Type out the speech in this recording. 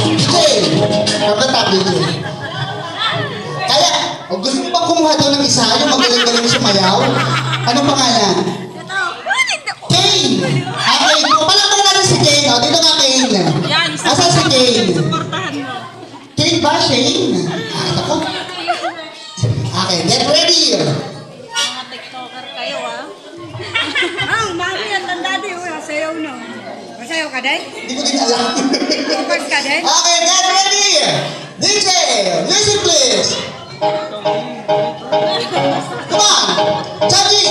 DJ, kapatid DJ. Kaya, o gusto mo ba kumuha daw ng isa, yung magaling-galing sumayaw? Anong pangalan? Kane! Kane! Palakpan natin si Kane, o. Dito nga, Kane. Asa si Kane? Kane ba, Shane? Ito ko. Okay, get ready! Mga TikToker kayo, ah. Mami, ang tanda din. Sayaw, no? Masayaw ka din? Hindi ko din alam. TikTokers ka din? Okay, get ready! DJ, music please! Come on! Chucky!